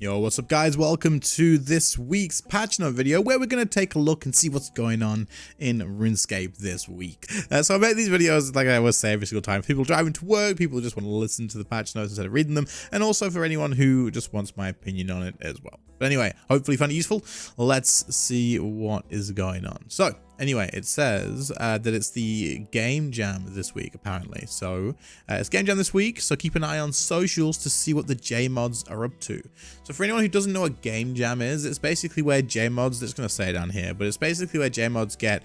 Yo, what's up guys? Welcome to this week's patch note video where we're going to take a look and see what's going on in RuneScape this week. So I make these videos, like I always say every single time, for people driving to work, people who just want to listen to the patch notes instead of reading them, and also for anyone who just wants my opinion on it as well. But anyway, hopefully you find it useful. Let's see what is going on. So anyway, it says that it's the game jam this week, apparently. So it's game jam this week, so keep an eye on socials to see what the JMods are up to. So for anyone who doesn't know what game jam is, it's basically where JMods, it's going to say it down here, but it's basically where JMods get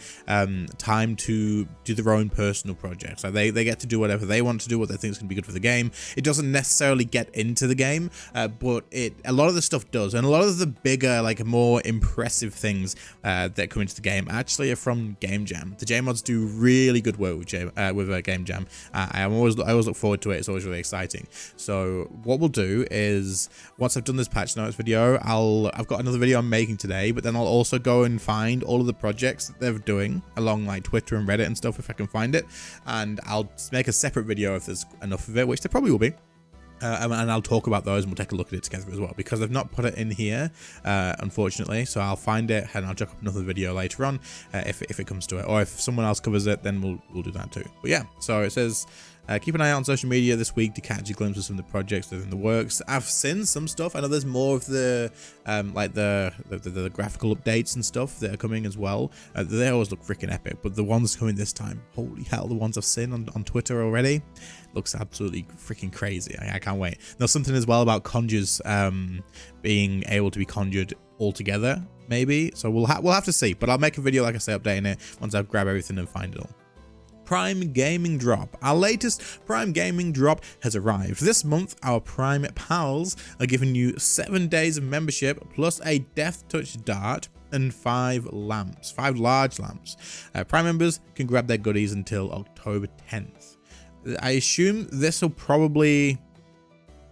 time to do their own personal projects. Like they get to do whatever they want to do, what they think is going to be good for the game. It doesn't necessarily get into the game, but a lot of the stuff does. And a lot of the bigger, like more impressive things that come into the game actually are from game jam. The JMods do really good work with game jam. I always look forward to it. It's always really exciting. So what we'll do is, once I've done this patch notes video, I've got another video I'm making today, but then I'll also go and find all of the projects that they're doing along like Twitter and Reddit and stuff if I can find it, and I'll make a separate video if there's enough of it, which there probably will be. And I'll talk about those and we'll take a look at it together as well, because I've not put it in here, unfortunately. So I'll find it and I'll chuck up another video later on if it comes to it, or if someone else covers it, then we'll do that too. But yeah, so it says keep an eye out on social media this week to catch a glimpse of some of the projects that are in the works. I've seen some stuff. I know there's more of the like the graphical updates and stuff that are coming as well. They always look freaking epic, but the ones coming this time, holy hell, the ones I've seen on Twitter already looks absolutely freaking crazy. I can't wait. There's something as well about conjures being able to be conjured all together, maybe. So we'll have to see, but I'll make a video, like I say, updating it once I grab everything and find it all. Prime Gaming Drop. Our latest Prime Gaming Drop has arrived. This month, our Prime Pals are giving you 7 days of membership plus a Death Touch Dart and 5 large lamps. Prime members can grab their goodies until October 10th. I assume this will probably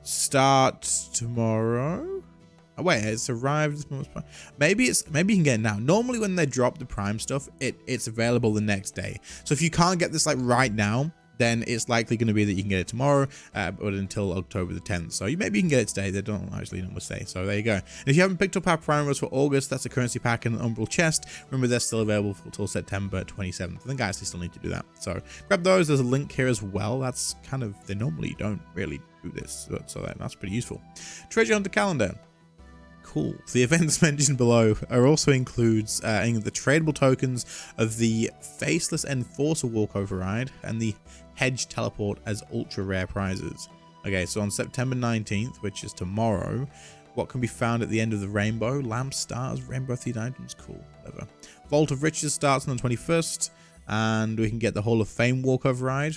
start tomorrow. Oh, wait, it's arrived this month. Maybe you can get it now. Normally when they drop the Prime stuff, it's available the next day. So if you can't get this like right now, then it's likely going to be that you can get it tomorrow, but until October the 10th. So maybe you can get it today. They don't actually normally say. So there you go. And if you haven't picked up our Prime Rose for August, that's a currency pack and an Umbral chest. Remember, they're still available until September 27th. I think I actually still need to do that. So grab those. There's a link here as well. That's kind of, they normally don't really do this. So that's pretty useful. Treasure Hunter calendar. Cool. The events mentioned below also includes the tradable tokens of the Faceless Enforcer Walkover Ride and the Hedge Teleport as ultra rare prizes. Okay, so on September 19th, which is tomorrow, what can be found at the end of the rainbow? Lamp, stars, rainbow themed items. Cool, whatever. Vault of Riches starts on the 21st, and we can get the Hall of Fame Walkover Ride.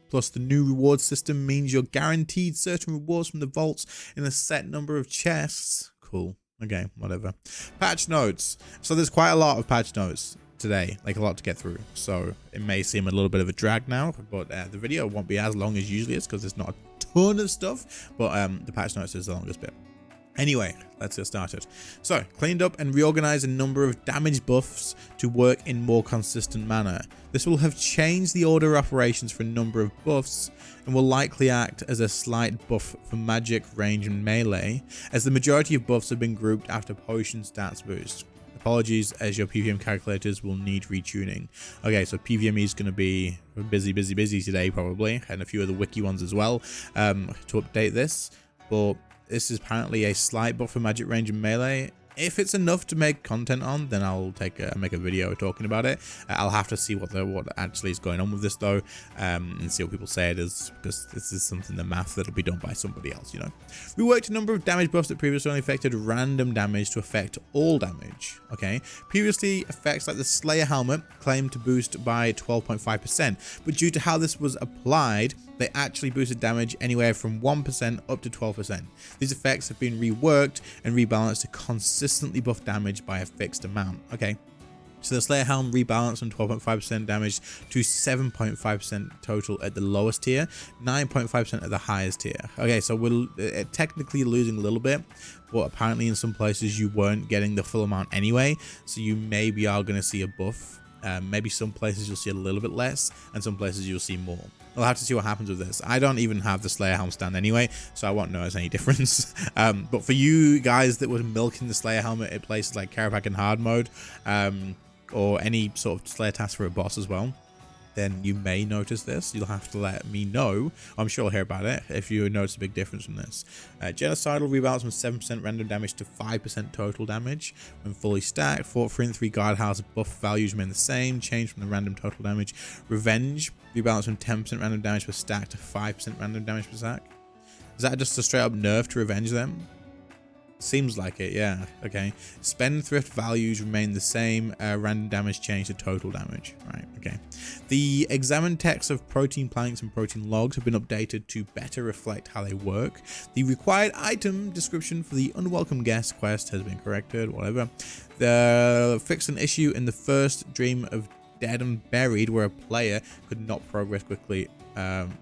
Plus, the new reward system means you're guaranteed certain rewards from the vaults in a set number of chests. Cool. Okay, whatever. Patch notes. So there's quite a lot of patch notes today, like a lot to get through. So it may seem a little bit of a drag now, but the video won't be as long as usually is because there's not a ton of stuff. But the patch notes is the longest bit. Anyway, let's get started. So, cleaned up and reorganized a number of damage buffs to work in more consistent manner. This will have changed the order of operations for a number of buffs and will likely act as a slight buff for magic, range, and melee, as the majority of buffs have been grouped after potion stats boost. Apologies, as your PVM calculators will need retuning. Okay, so PVME is going to be busy today probably, and a few of the wiki ones as well to update this, but this is apparently a slight buff for magic, range, and melee. If it's enough to make content on, then I'll make a video talking about it. I'll have to see what actually is going on with this though, and see what people say it is, because this is something, the math that'll be done by somebody else, you know. We worked a number of damage buffs that previously only affected random damage to affect all damage. Okay, previously effects like the Slayer helmet claimed to boost by 12.5%, but due to how this was applied, they actually boosted damage anywhere from 1% up to 12%. These effects have been reworked and rebalanced to consistently buff damage by a fixed amount. Okay, so the Slayer Helm rebalanced from 12.5% damage to 7.5% total at the lowest tier, 9.5% at the highest tier. Okay, so we're technically losing a little bit, but apparently in some places you weren't getting the full amount anyway, so you maybe are going to see a buff. Maybe some places you'll see a little bit less, and some places you'll see more. We'll have to see what happens with this. I don't even have the Slayer helm stand anyway, so I won't notice any difference. But for you guys that were milking the Slayer helmet at places like Karapak and hard mode, or any sort of Slayer task for a boss as well, then you may notice this. You'll have to let me know. I'm sure I'll hear about it if you notice a big difference from this. Genocidal rebalance from 7% random damage to 5% total damage when fully stacked. 3 and 3 guardhouse buff values remain the same. Change from the random total damage. Revenge rebalance from 10% random damage per stack to 5% random damage per stack. Is that just a straight up nerf to revenge them? Seems like it, yeah. Okay. Spendthrift values remain the same. Random damage change to total damage. Right, okay. The examined text of protein planks and protein logs have been updated to better reflect how they work. The required item description for the unwelcome guest quest has been corrected, whatever. The fixed an issue in the first Dream of Dead and Buried where a player could not progress quickly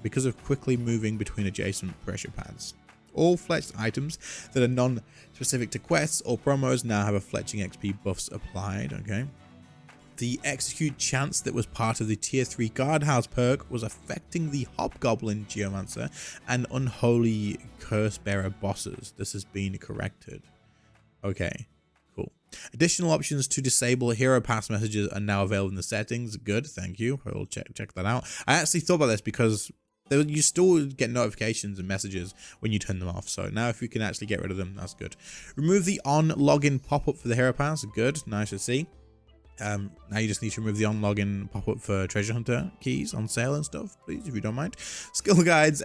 because of quickly moving between adjacent pressure pads. All fletched items that are non-specific to quests or promos now have a fletching XP buffs applied, okay? The execute chance that was part of the tier 3 guardhouse perk was affecting the Hobgoblin Geomancer and Unholy Cursebearer bosses. This has been corrected. Okay, cool. Additional options to disable hero pass messages are now available in the settings. Good, thank you. I'll check that out. I actually thought about this because you still get notifications and messages when you turn them off. So now if you can actually get rid of them, that's good. Remove the on login pop-up for the hero pass. Good, nice to see. Now you just need to remove the on login pop-up for treasure hunter keys on sale and stuff, please, if you don't mind. Skill guide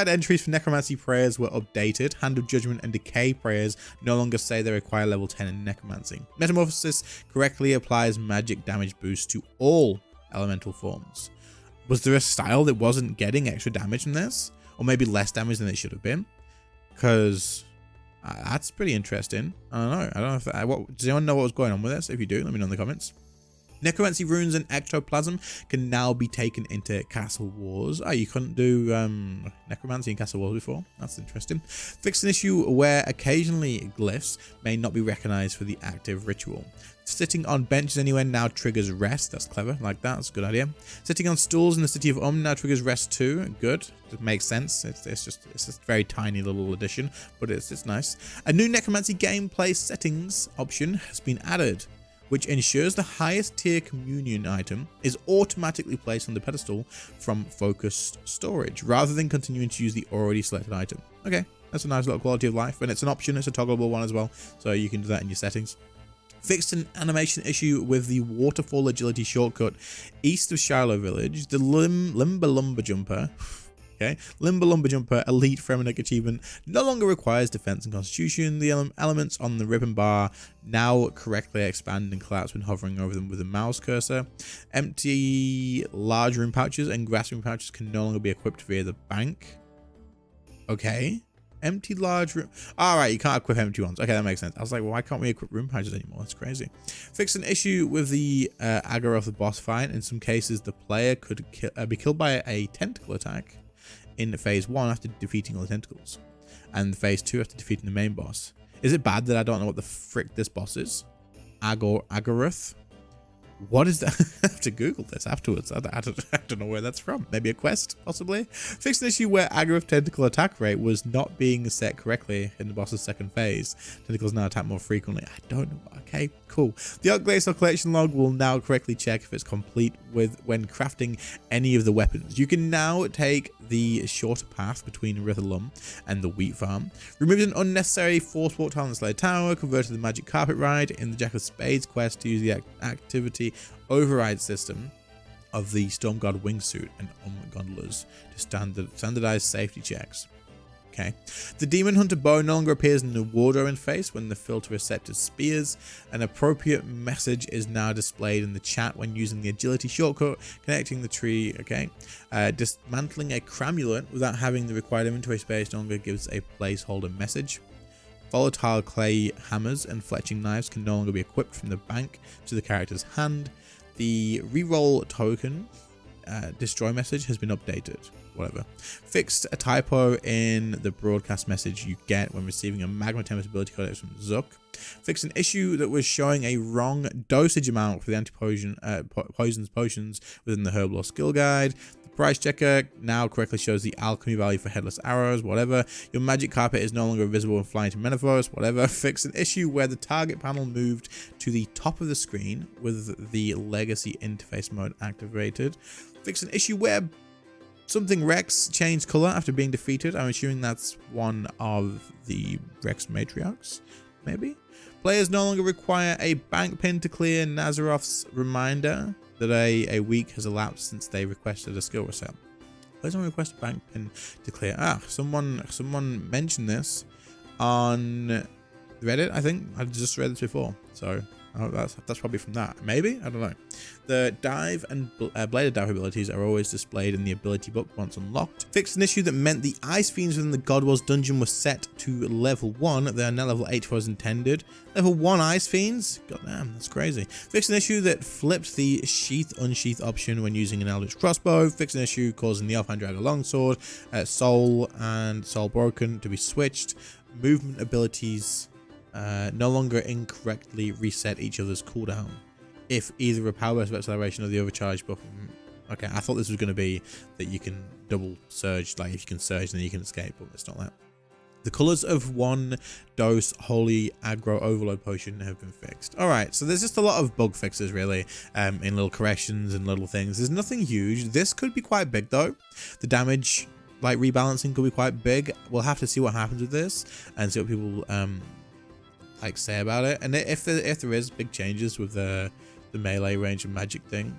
entries for necromancy prayers were updated. Hand of judgment and decay prayers no longer say they require level 10 in necromancy. Metamorphosis correctly applies magic damage boost to all elemental forms. Was there a style that wasn't getting extra damage from this? Or maybe less damage than it should have been? Because that's pretty interesting. I don't know. I don't know if does anyone know what was going on with this? If you do, let me know in the comments. Necromancy runes and ectoplasm can now be taken into Castle Wars. Oh, you couldn't do necromancy in Castle Wars before? That's interesting. Fixed an issue where occasionally glyphs may not be recognized for the active ritual. Sitting on benches anywhere now triggers rest. That's clever. Like that. That's a good idea. Sitting on stools in the city of now triggers rest too. Good. It makes sense. It's just a very tiny little addition, but it's nice. A new necromancy gameplay settings option has been added, which ensures the highest tier communion item is automatically placed on the pedestal from focused storage, rather than continuing to use the already selected item. Okay, that's a nice little quality of life, and it's an option, it's a toggleable one as well, so you can do that in your settings. Fixed an animation issue with the waterfall agility shortcut east of Shiloh Village. The Limber Lumber Jumper, okay, Limber Lumber Jumper Elite Fremennik achievement no longer requires defense and constitution. The elements on the ribbon bar now correctly expand and collapse when hovering over them with a mouse cursor. Empty large room pouches and grasping pouches can no longer be equipped via the bank. Okay. Empty large room. All right, you can't equip empty ones. Okay, that makes sense. I was like, well, why can't we equip room pouches anymore? That's crazy. Fix an issue with the aggro of the boss fight. In some cases, the player could be killed by a tentacle attack in phase 1 after defeating all the tentacles, and phase 2 after defeating the main boss. Is it bad that I don't know what the frick this boss is? Agoroth? What is that? I have to Google this afterwards. I don't know where that's from. Maybe a quest, possibly? Fixed an issue where Agoroth tentacle attack rate was not being set correctly in the boss's second phase. Tentacles now attack more frequently. I don't know. Okay, cool. The Glacial collection log will now correctly check if it's complete when crafting any of the weapons. You can now take the shorter path between Rithalum and the wheat farm. Removed an unnecessary force walk tile in the Slayer Tower. Converted the magic carpet ride in the Jack of Spades quest to use the activity override system of the Storm God wingsuit and gondolas to standardize safety checks. Okay. The Demon Hunter bow no longer appears in the wardrobe interface when the filter receptor spears. An appropriate message is now displayed in the chat when using the agility shortcut, connecting the tree. Okay. Dismantling a cramulet without having the required inventory space no longer gives a placeholder message. Volatile clay hammers and fletching knives can no longer be equipped from the bank to the character's hand. The reroll token destroy message has been updated. Whatever. Fixed a typo in the broadcast message you get when receiving a Magma Tempest ability codex from Zook. Fixed an issue that was showing a wrong dosage amount for the anti-poisons potions within the Herb Law skill guide. The price checker now correctly shows the alchemy value for headless arrows, whatever. Your magic carpet is no longer visible when flying to Menethos, whatever. Fix an issue where the target panel moved to the top of the screen with the legacy interface mode activated. Fix an issue where something Rex changed color after being defeated. I'm assuming that's one of the Rex matriarchs, maybe. Players no longer require a bank pin to clear Nazaroth's reminder that a week has elapsed since they requested a skill reset. Players don't request a bank pin to clear. Someone mentioned this on Reddit. I think I just read this before, so that's probably from that. Maybe, I don't know. The dive and bladed dive abilities are always displayed in the ability book once unlocked. Fixed an issue that meant the ice fiends within the God Wars dungeon were set to level 1. They are now level 8 was intended. Level 1 ice fiends? God damn, that's crazy. Fixed an issue that flipped the sheath unsheath option when using an eldritch crossbow. Fixed an issue causing the offhand dragger longsword, soul and soul broken to be switched. Movement abilities no longer incorrectly reset each other's cooldown if either a power burst of acceleration or the overcharge buff. Okay, I thought this was going to be that you can double surge, like if you can surge then you can escape, but it's not that. The colors of one dose holy aggro overload potion have been fixed. All right, so there's just a lot of bug fixes really, in little corrections and little things. There's nothing huge. This could be quite big though. The damage like rebalancing could be quite big. We'll have to see what happens with this and see what people like say about it. And if there is big changes with the melee range and magic thing,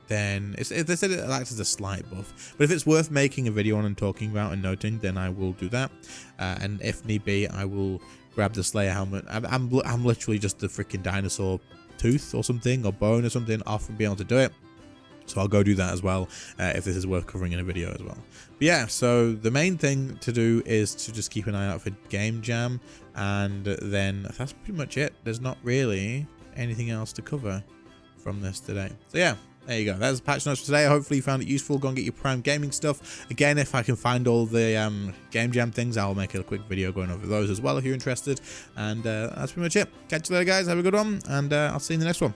then if they said it acts as a slight buff. But if it's worth making a video on and talking about and noting, then I will do that. And if need be, I will grab the Slayer helmet. I'm literally just the freaking dinosaur tooth or something, or bone or something off from being able to do it. So I'll go do that as well, if this is worth covering in a video as well. But yeah, so the main thing to do is to just keep an eye out for Game Jam, and then that's pretty much it. There's not really anything else to cover from this today. So yeah, there you go. That's the patch notes for today. Hopefully you found it useful. Go and get your Prime Gaming stuff. Again, if I can find all the Game Jam things, I'll make a quick video going over those as well if you're interested. And that's pretty much it. Catch you later, guys. Have a good one, and I'll see you in the next one.